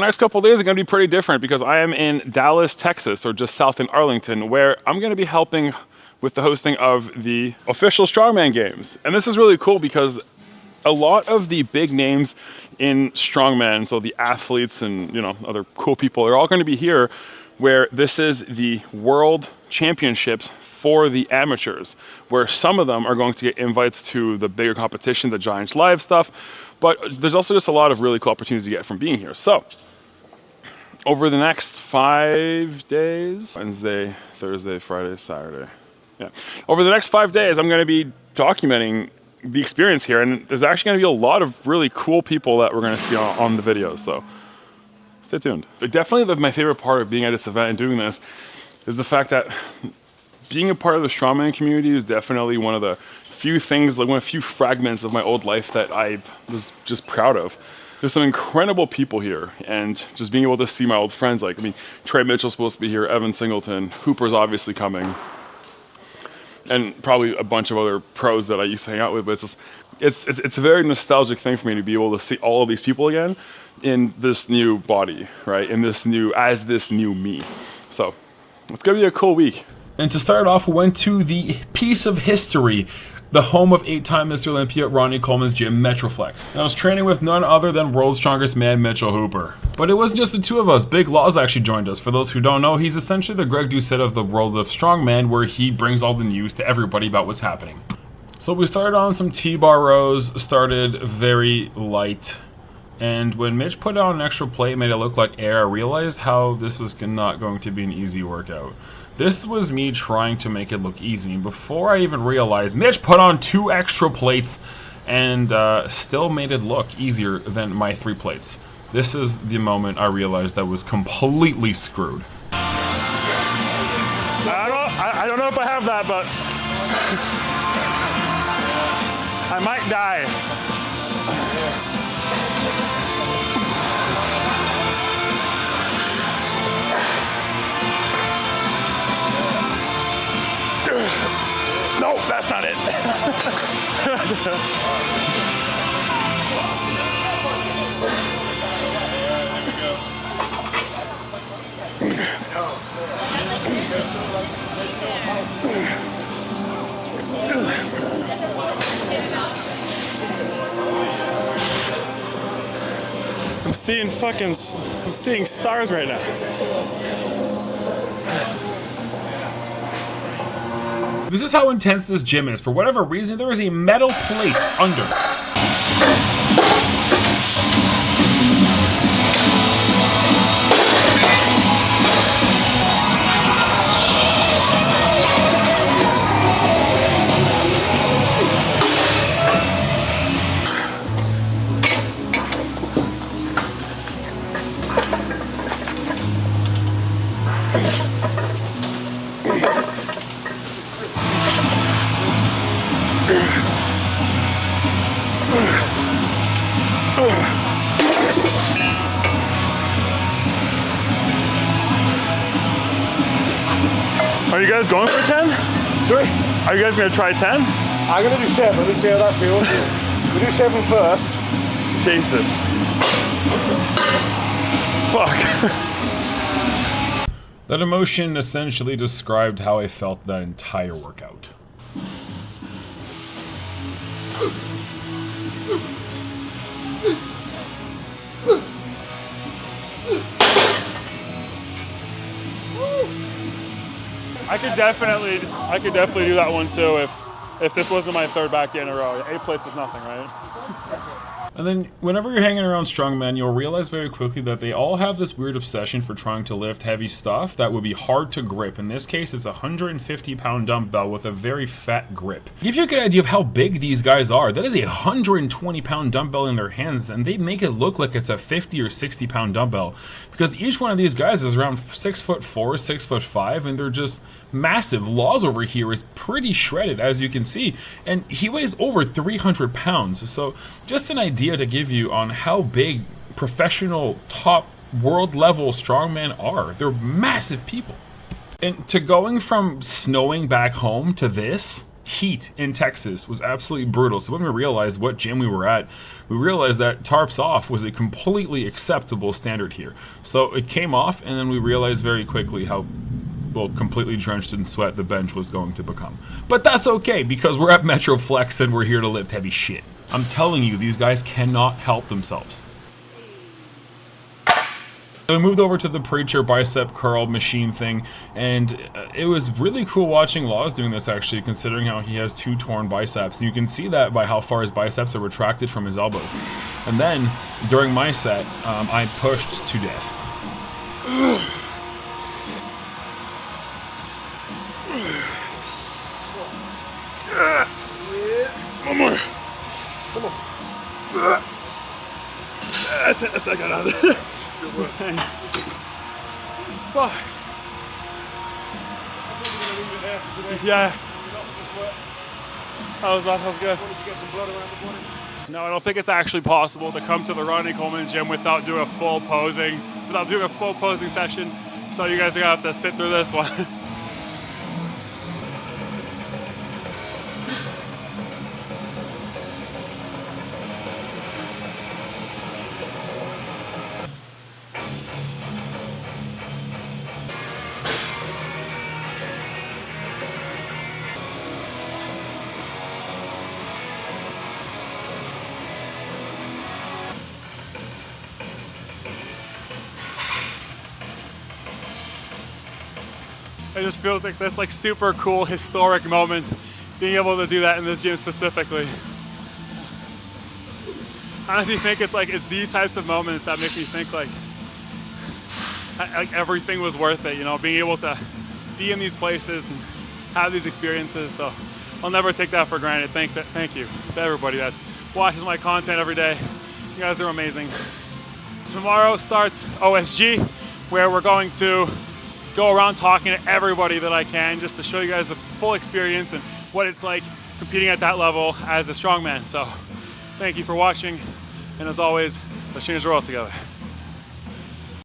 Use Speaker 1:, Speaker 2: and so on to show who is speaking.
Speaker 1: The next couple of days are going to be pretty different because I am in Dallas, Texas, or just south in Arlington, where I'm going to be helping with the hosting of the official Strongman Games. And this is really cool because a lot of the big names in Strongman, so the athletes and other cool people, are all going to be here, where this is the World Championships for the amateurs, where some of them are going to get invites to the bigger competition, the Giants Live stuff, but there's also just a lot of really cool opportunities to get from being here. So over the next 5 days, Wednesday, Thursday, Friday, Saturday, over the next 5 days, I'm going to be documenting the experience here, and there's actually going to be a lot of really cool people that we're going to see on the videos, so stay tuned. But definitely my favorite part of being at this event and doing this is the fact that being a part of the Strongman community is definitely one of the few things, like one of the few fragments of my old life that I was just proud of. There's some incredible people here, and just being able to see my old friends, like, Trey Mitchell's supposed to be here, Evan Singleton, Hooper's obviously coming, and probably a bunch of other pros that I used to hang out with, but it's a very nostalgic thing for me to be able to see all of these people again in this new body, right? In this new me. So it's gonna be a cool week. And to start off, we went to the piece of history, the home of 8-time Mr. Olympia, Ronnie Coleman's gym, Metroflex. And I was training with none other than world's strongest man, Mitchell Hooper. But it wasn't just the two of us. Big Laws actually joined us. For those who don't know, he's essentially the Greg Doucette of the world of strongman, where he brings all the news to everybody about what's happening. So we started on some T-bar rows, started very light. And when Mitch put on an extra plate, made it look like air, I realized how this was not going to be an easy workout. This was me trying to make it look easy. And before I even realized, Mitch put on 2 extra plates and still made it look easier than my 3 plates. This is the moment I realized I was completely screwed. I don't know if I have that, but I might die. No, that's not it. I'm seeing stars right now. This is how intense this gym is. For whatever reason, there is a metal plate under. Are you guys going for 10?
Speaker 2: Sorry?
Speaker 1: Are you guys going to try 10?
Speaker 2: I'm going to do 7 and see how that feels. We'll do 7 first.
Speaker 1: Jesus. Fuck. That emotion essentially described how I felt that entire workout. I could definitely do that one too if this wasn't my 3rd back day in a row. 8 plates is nothing, right? And then whenever you're hanging around strongmen, you'll realize very quickly that they all have this weird obsession for trying to lift heavy stuff that would be hard to grip. In this case, it's a 150-pound dumbbell with a very fat grip. To give you a good idea of how big these guys are, that is a 120-pound dumbbell in their hands, and they make it look like it's a 50 or 60-pound dumbbell, because each one of these guys is around 6'4", 6'5", and they're just massive. Laws over here is pretty shredded, as you can see, and he weighs over 300 pounds. So just an idea to give you on how big professional top world level strongmen are. They're massive people. And to going from snowing back home to this, heat in Texas was absolutely brutal. So when we realized what gym we were at, we realized that tarps off was a completely acceptable standard here. So it came off, and then we realized very quickly how, well, completely drenched in sweat the bench was going to become. But that's okay, because we're at Metroflex and we're here to lift heavy shit. I'm telling you, these guys cannot help themselves. So we moved over to the Preacher bicep curl machine thing, and it was really cool watching Laws doing this, actually, considering how he has 2 torn biceps. And you can see that by how far his biceps are retracted from his elbows. And then, during my set, I pushed to death. One more.
Speaker 2: Come on.
Speaker 1: That's it. I got out of it.
Speaker 2: Good work.
Speaker 1: Fuck.
Speaker 2: I think we're going to leave it there for today.
Speaker 1: Yeah.
Speaker 2: Enough of the sweat.
Speaker 1: That was good.
Speaker 2: Wanted to get some blood around the body.
Speaker 1: No, I don't think it's actually possible to come to the Ronnie Coleman gym without doing a full posing session. So you guys are gonna have to sit through this one. It just feels like this super cool historic moment, being able to do that in this gym specifically. I honestly think it's these types of moments that make me think like everything was worth it, you know, being able to be in these places and have these experiences. So I'll never take that for granted. Thank you to everybody that watches my content every day. You guys are amazing. Tomorrow starts OSG, where we're going to go around talking to everybody that I can, just to show you guys the full experience and what it's like competing at that level as a strongman. So thank you for watching, and as always, let's change the world together.